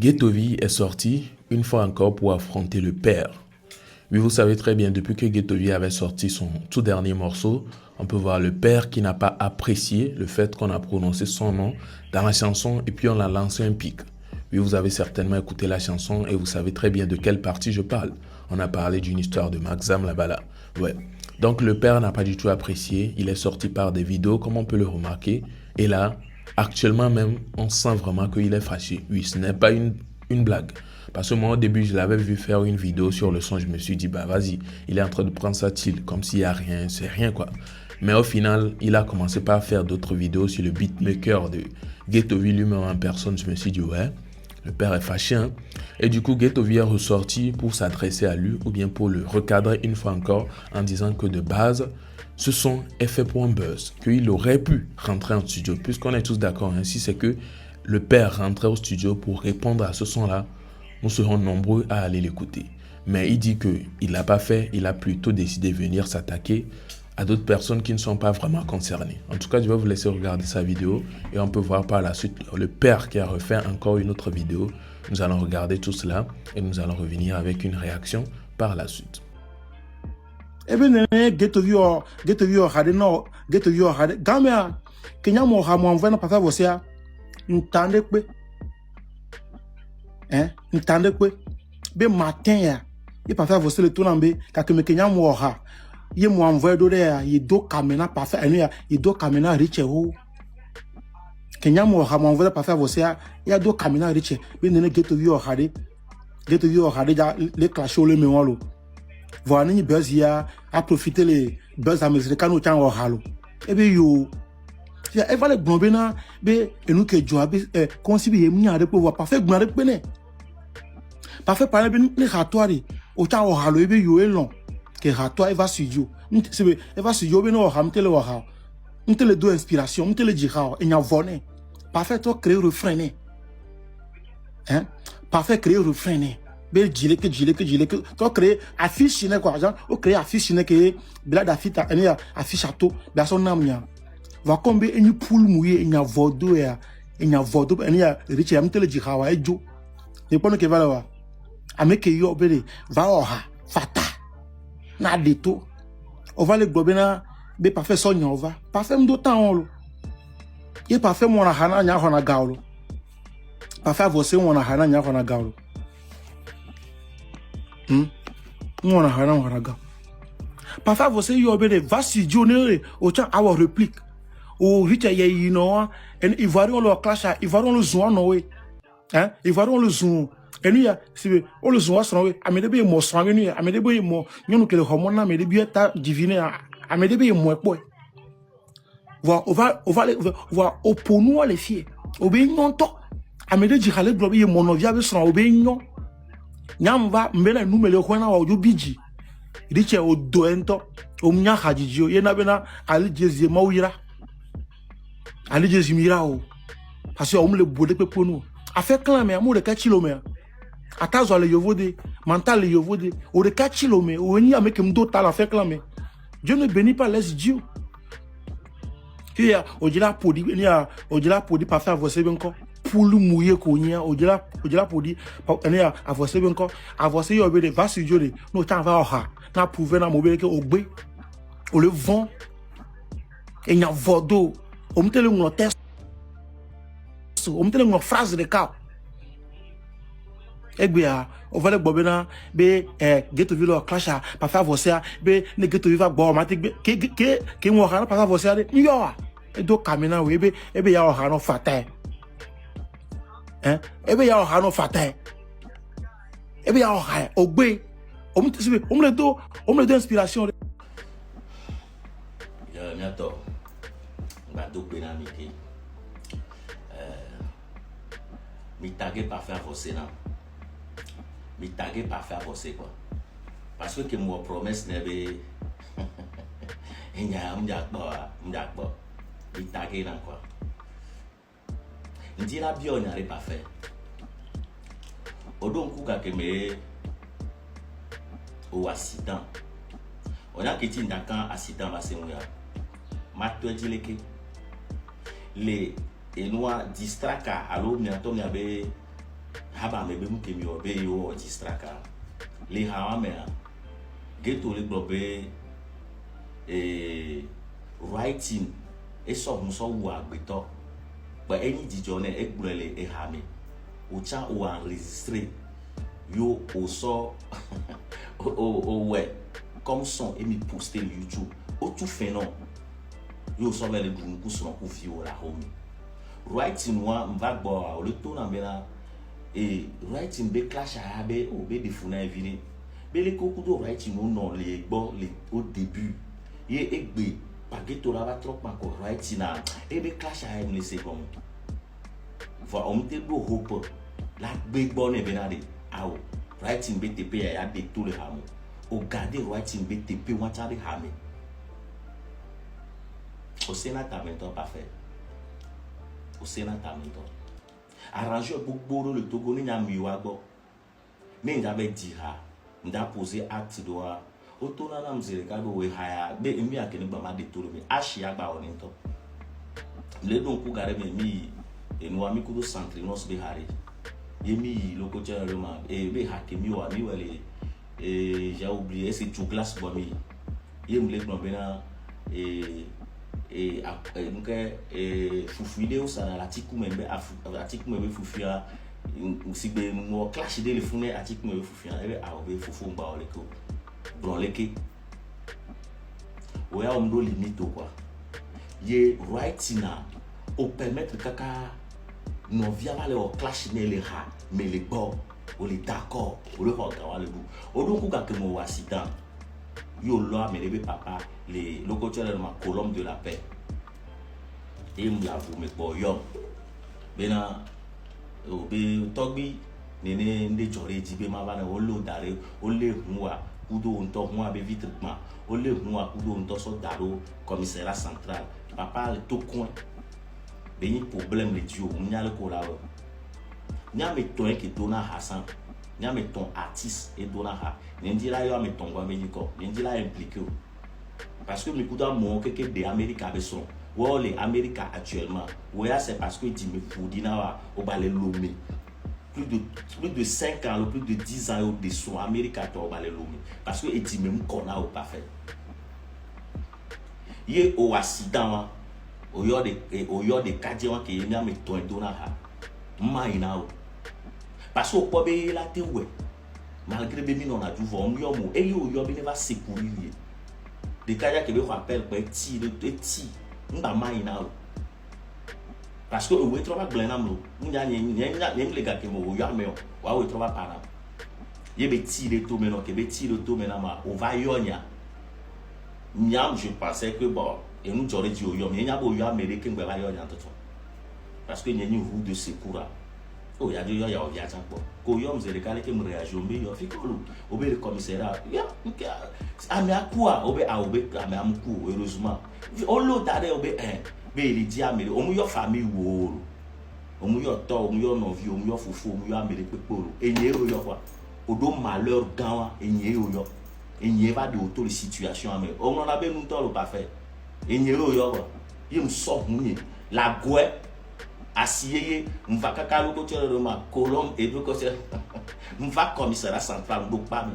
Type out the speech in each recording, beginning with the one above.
Ghettovie est sorti une fois encore pour affronter le père. Oui, vous savez très bien, depuis que Ghettovie avait sorti son tout dernier morceau, on peut voir le père qui n'a pas apprécié le fait qu'on a prononcé son nom dans la chanson et puis on l'a lancé un pic. Oui, vous avez certainement écouté la chanson et vous savez très bien de quelle partie je parle. On a parlé d'une histoire de Maxam là-bas là. Ouais. Donc le père n'a pas du tout apprécié, il est sorti par des vidéos comme on peut le remarquer et là, actuellement même, on sent vraiment qu'il est fâché. Oui, ce n'est pas une blague. Parce que moi, au début, je l'avais vu faire une vidéo sur le son. Je me suis dit, bah vas-y, il est en train de prendre sa chill, comme s'il n'y a rien, c'est rien quoi. Mais au final, il a commencé par faire d'autres vidéos sur le beatmaker de Ghettovie lui-même en personne. Je me suis dit, ouais, le père est fâché. Hein? Et du coup, Ghettovie est ressorti pour s'adresser à lui ou bien pour le recadrer une fois encore en disant que de base, ce son est fait pour un buzz, qu'il aurait pu rentrer en studio, puisqu'on est tous d'accord, hein, si c'est que le père rentrait au studio pour répondre à ce son-là, nous serons nombreux à aller l'écouter. Mais il dit qu'il ne l'a pas fait, il a plutôt décidé de venir s'attaquer à d'autres personnes qui ne sont pas vraiment concernées. En tout cas, je vais vous laisser regarder sa vidéo et on peut voir par la suite le père qui a refait encore une autre vidéo. Nous allons regarder tout cela et nous allons revenir avec une réaction par la suite. Even Ghettovie hade no Ghettovie hade gamia Kenya mo ha mo envoie na papa você ntande pe ntande pe be matin ya e papa você le tonambe ka que me Kenya mo ha ye mo envoie do ya ye do kamena papa enu ya ye do kamena riche ho Kenya mo ha mo envoie papa você ya do kamena riche be ne Ghettovie hade ja le clash le me wolo voilà ni buzz ya a profiter les buzz américains au temps halo et bien yo ya va le glomber na be enu ke jo abi consibi yemi ade po wa parfait gbon ade pe ne parfait parler be ni ratoire au temps halo e be yo elon ke ratoire va studio c'est e va studio be no hamtele wa ha ntele do inspiration ntele jira e nya voné parfait to créer refrain ne parfait créer refrain ne be jile que to créer affiche ne quoi genre o créer affiche ne que bila d'affiche eni affiche ato ba son namnya va kombe eni pool mouye enya vodo eni riche am tele jikawa ejo e pono ke vala wa ameke yo bele va oha fata na deto on va le globena be parfait sonya on va parfait ndo tan lo ye parfait mo na hana nya hona gaulo parfait você mo na hana nya hona gaulo on a haraga. Parfois você y obéir va studio ne au temps avoir réplique au rite y no et ils varont leur clash ils varont le zoom no we ils varont le zoom et nous si on le zoom so we amede be mo so we nous amede be mo nyonu kele hormone na amede bi ta divine amede be mo epo on va voir au pono les filles obé nyonto amede ji khale globe ye monovia be so obé nyon nyamba mbena numele khona wa ubiji riche odoento omnya hajijio yena bena ali jezi mawira ali jezi mirao parce que omle bode pe pono afa clame amu de 4 km atazo le yovode mental le yovode o de 4 km o ni avec mdo tal afa clame Dieu ne bénit pas les dieux qui a odila podi ni a odila podi pa faire você benko poulu mouye konya odila podi ene a você benko a você yo be de va studio de no tan va oha na prouver na mobile ke ogbe o le vent e nya vodo o mtele ngo test o mtele ngo phrase de ka egbe a o va le gbobe na be Ghettovie lo clash pa faire você be ne Ghettovie va gbo automatique ke ngo ha na pa faire você de yo e do kamena we be ya o ha no fata ebe ya o ha no fata ebe ya o ha ogbe on me do inspiration ya miato ba do pena mi ke mi taguer pas faire você là mi taguer pas faire você quoi parce que moi promesse nebe enya mja gbo mi taguer là quoi ndi la bio nya pas fait odon ku ka ke me au accident on a quitté dans accident va se mourir ma toi dit que les et nous distraka allo mi ato mi abe haba me be mu ke mi obe yo distraka le ha me ghetto le globe writing e so mu so wu agbeto but any dijo ne e gbule e ha me o cha o enregistrer yo o so o ouais comme son et mi poster YouTube o tout fait non yo so le dun ku so ku fi o la homi writing wa mva gbo o le to na me na e writing be clash a be o be defuna evini be le koku do writing no no le gbo le au début ye egbe pageto la va trop ma ko writing na e be clash a me se comme for on te do hope la gbe gbo ne be na de awo writing BTP ya de tout le hamo o garder writing BTP wa ta de hame o sena talento parfait o sena talento arranger gbogbo le Togo ni nyami wa gbo me nda be di ha nda poser acte doa o to na na mzere ka do we haya be mi akeni gba ma de tout le mi ashi agba oni to le don ku gare me mi enu ami ku do centre no se be hari yemi le coach Roma et be hakemi wa mi wale j'ai oublié c'est Douglas Bomi yem le gbo bena donc fufu ideo sana latiku membe atiku membe fufia sigbe mo clash de le fune atiku membe fufia ebe a obe fufu mba ole ko bronleke oya omdo limite quoi ye right na o permettre kaka non via le o clash ne le ha mais les bords o les d'accord o le hoga wale bu o donc ka ke mo wasita yo lo amele papa les locuteurs de ma colonne de la paix et me la vous me boyom bena o be togbi nene nde jore jibe ma bana o lo dare o le hunwa kudo nto hunwa be vitrement o le hunwa kudo nto so daro commissariat central papa le to coin beni problème le dio nya le ko la nya me ton ki dona Hassan nya me ton artiste et dona ha ndi la yo me ton gwa me ko ndi la impliqué parce que me kuda mo que de Amérique avec son ou les Américains actuellement ouais c'est parce que dit me foudina wa au balé lomé plus de 5 ans plus de 10 ans de son Américain to balé lomé parce que il dit même qu'on a au parfait yé au accident o yo de kadje ke yenya me ton dona ha maina o parce que o pobe la te we malgré be mi non a du vom yo mo e yo be ne va secourir de kaya ke be rappel pe ti de ti nda maina o parce que o we trova glenam lo nya le ga ke mo yo ame o wa we trova para ye be ti de to me no ke be ti de to me na ma o va yo nya je pensais que bon et nous j'aurais dit yo mais nya bo yo américain be va yo nya to parce que nyenyi roue de secours oh ya de yo ya ovia tan po ko yo mzere kale ke mreagir o be yo fi ko o be le commissariat ya ame akua o be ame amku heureusement o lo tade o be be li di amere o mu yo famille wo o mu yo to o mu yo novi o mu yo fufu o mu yo amere peporo enye o yo kwa o do malheur gan enye o yo enye va de auto situation ame o mo na be nu to lo parfait enye o yo kwa yim so hunye la gwe asiye mva kaka loko tio de ma colombe et donc c'est mva commissariat central do pa mi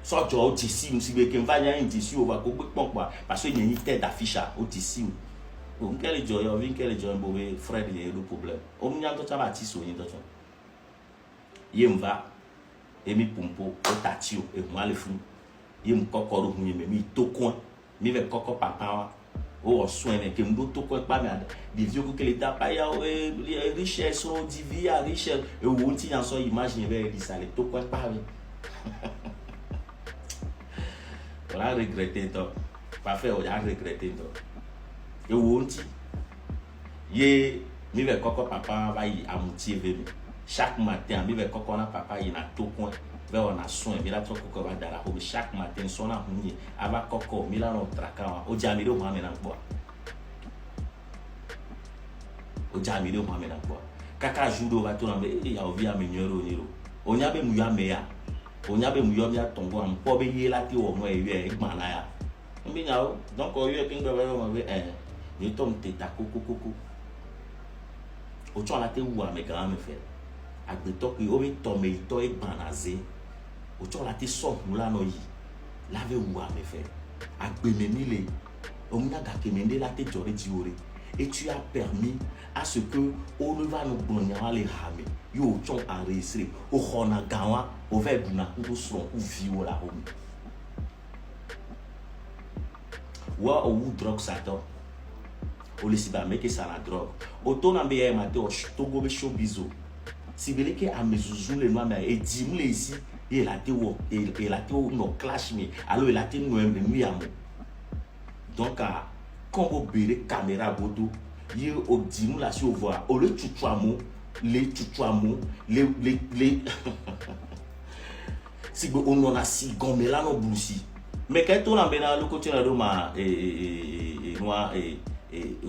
so jo o tisi msi be ke mva nya tisi o va ko gbe pon pa parce que nyi tête d'affiche o tisi o nkele jo yo vin kele jo mbo we frère ye do problème o nya to taba tisi o yin to ye mva emi pompo o tatio e mo ale fun ye mkokoro hu ye mi to coin mi ve koko papa o soin que mdo to ko pa me des vieux que l'état pa ya richesse on dit via richesse et on ti en so imagine vers ça les to ko pa me on a regretté to pas fait on a regretté to et on ti ye mi ve koko papa va y amutier ve chaque matin mi ve koko na papa y na to ko on a soin mi la to ko va dara o chaque matin son na hunye aba koko mi la no traka o jamire o ma me na gbo o jamire o ma me na gbo kaka judo va to na be ya o via me nyoro niro o nya be mu ya me ya o nya be mu yo mi atongo am po be ye la ti o mo e we gba na ya mbi nya o donc o yo kin be ba mo be ni tom te ta koko o cho la te wu a me ga me fe agbeto que obe tome ito e banaze o to la ti so mula no yi lave wa me fait agbemeni le omna ga kemende la te jori diore et tu as permis à ce que on ne va nous blonner les rame yo chon enregistré o khona gawa o ve buna ko so o viwo la homi wa o drogue sato o le siba meke ça la drogue o to na be e mate o to go be show bizo si bele ke amezuzu le noa me e dim le ici et la te wo et la te no clash me alors il a te no mi amo donc a combo bere caméra bodo yi o dim la si o voir o le tutuamo les si on en a si gomme là no blusi mais quand on a bena le côté là de ma moi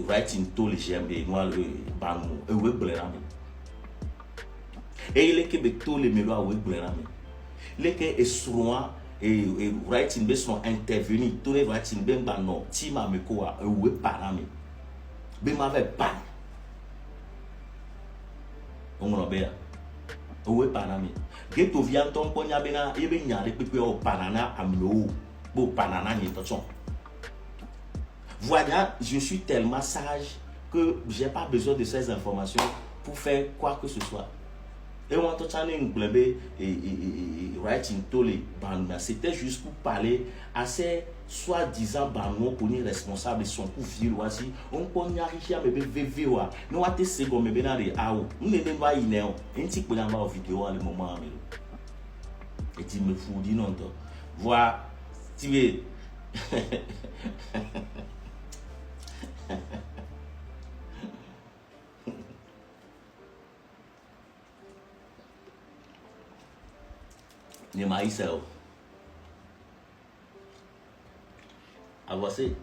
writing to les j'aime et moi le banu e we blera me et il est que to les melo we blera me les que est souvent et writing be sont intervenir to les writing ben ba no ti ma me ko a we parame be ma ve pa on no be we parame geto vient ton ponya bena e be nyare pepe o parana amlo bo parana ni to son. Voilà, je suis tellement sage que j'ai pas besoin de ces informations pour faire quoi que ce soit. Et on entend writing to les bandes, c'était juste pour parler à ces soi-disant bandes pour les responsables sont pour vivre aussi. On peut y arriver à me vivre. Nous avons ces gommes bien des aou. Nous ne sommes pas inéo. Un petit peu dans la vidéo à le moment. Et tu me fous dis non. Voilà, tu es. Ni myself. I was it.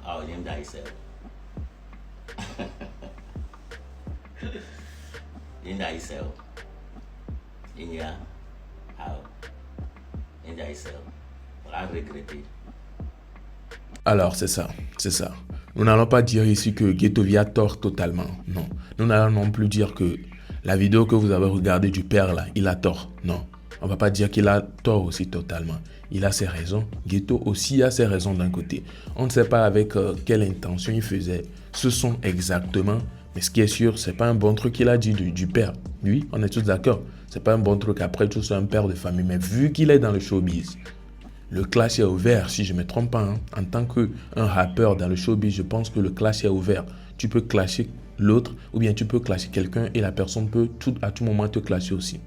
Oh, name thyself. In thyself. In ya. How? In thyself. Well, I regret it. Alors, c'est ça. Nous n'allons pas dire ici que Ghettovie a tort totalement. Non. Nous n'allons non plus dire que la vidéo que vous avez regardée du père là, il a tort. Non. On ne va pas dire qu'il a tort aussi totalement. Il a ses raisons. Ghetto aussi a ses raisons d'un côté. On ne sait pas avec quelle intention il faisait ce son exactement. Mais ce qui est sûr, c'est pas un bon truc qu'il a dit du père. Oui, on est tous d'accord. C'est pas un bon truc. Après tout, c'est un père de famille. Mais vu qu'il est dans le showbiz, le clash est ouvert, si je ne me trompe pas. En tant qu'un rappeur dans le showbiz, je pense que le clash est ouvert. Tu peux clasher l'autre ou bien tu peux clasher quelqu'un et la personne peut à tout moment te clasher aussi.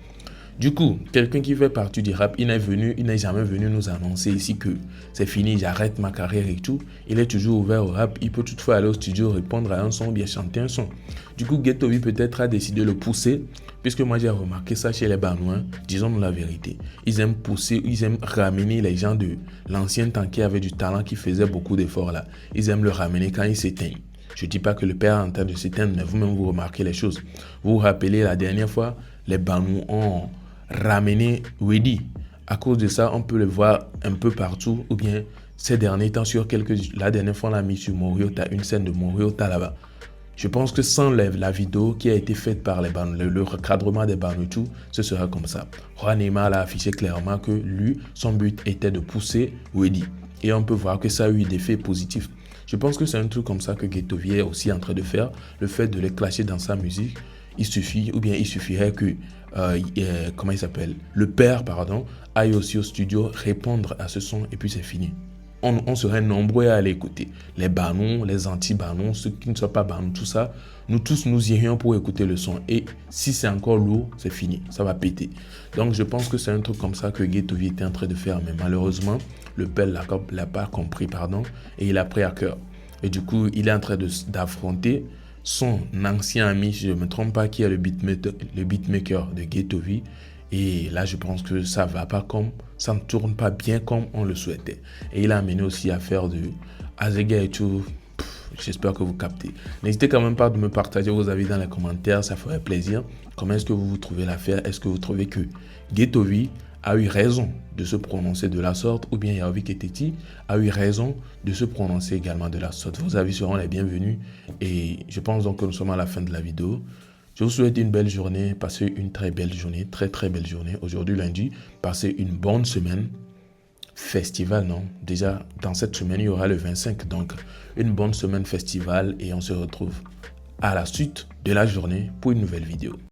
Du coup, quelqu'un qui fait partie du rap, il n'est jamais venu nous annoncer ici que c'est fini, j'arrête ma carrière et tout. Il est toujours ouvert au rap. Il peut toutefois aller au studio, répondre à un son ou bien chanter un son. Du coup, Ghettovie peut-être a décidé de le pousser, puisque moi j'ai remarqué ça chez les Banouins. Disons-nous la vérité. Ils aiment pousser, ils aiment ramener les gens de l'ancien temps qui avaient du talent, qui faisaient beaucoup d'efforts là. Ils aiment le ramener quand ils s'éteignent. Je ne dis pas que le père est en train de s'éteindre, mais vous-même vous remarquez les choses. Vous vous rappelez la dernière fois, les Banous ont ramener Wedi. À cause de ça, on peut le voir un peu partout, ou bien ces derniers temps sur la dernière fois on l'a mis sur Moriota, une scène de Moriota là-bas. Je pense que sans la vidéo qui a été faite par les Banous, le recadrement des Banous, tout, ce sera comme ça. Juan Neymar a affiché clairement que lui, son but était de pousser Wedi. Et on peut voir que ça a eu des effets positifs. Je pense que c'est un truc comme ça que Ghettovie est aussi en train de faire, le fait de les clasher dans sa musique. Il suffirait que le père aille aussi au studio répondre à ce son et puis c'est fini. On serait nombreux à aller écouter. Les Banous, les anti-Banous, ceux qui ne sont pas Banous, tout ça, nous tous nous irions pour écouter le son. Et si c'est encore lourd, c'est fini, ça va péter. Donc je pense que c'est un truc comme ça que Ghettovie était en train de faire, mais malheureusement, le père l'a pas compris, et il a pris à cœur. Et du coup, il est en train d'affronter son ancien ami, si je ne me trompe pas, qui est le beatmaker de Ghettovie. Et là, je pense que ça ne tourne pas bien comme on le souhaitait. Et il a amené aussi à faire de Azega et tout. J'espère que vous captez. N'hésitez quand même pas de me partager vos avis dans les commentaires, ça ferait plaisir. Comment est-ce que vous trouvez l'affaire? Est-ce que vous trouvez que Ghettovie a eu raison de se prononcer de la sorte, ou bien Yaovi Keteti a eu raison de se prononcer également de la sorte? Vos avis seront les bienvenus et je pense donc que nous sommes à la fin de la vidéo. Je vous souhaite une belle journée. Passez une très belle journée. Très belle journée. Aujourd'hui, lundi, passez une bonne semaine. Festival, non? Déjà, dans cette semaine, il y aura le 25. Donc, une bonne semaine festival et on se retrouve à la suite de la journée pour une nouvelle vidéo.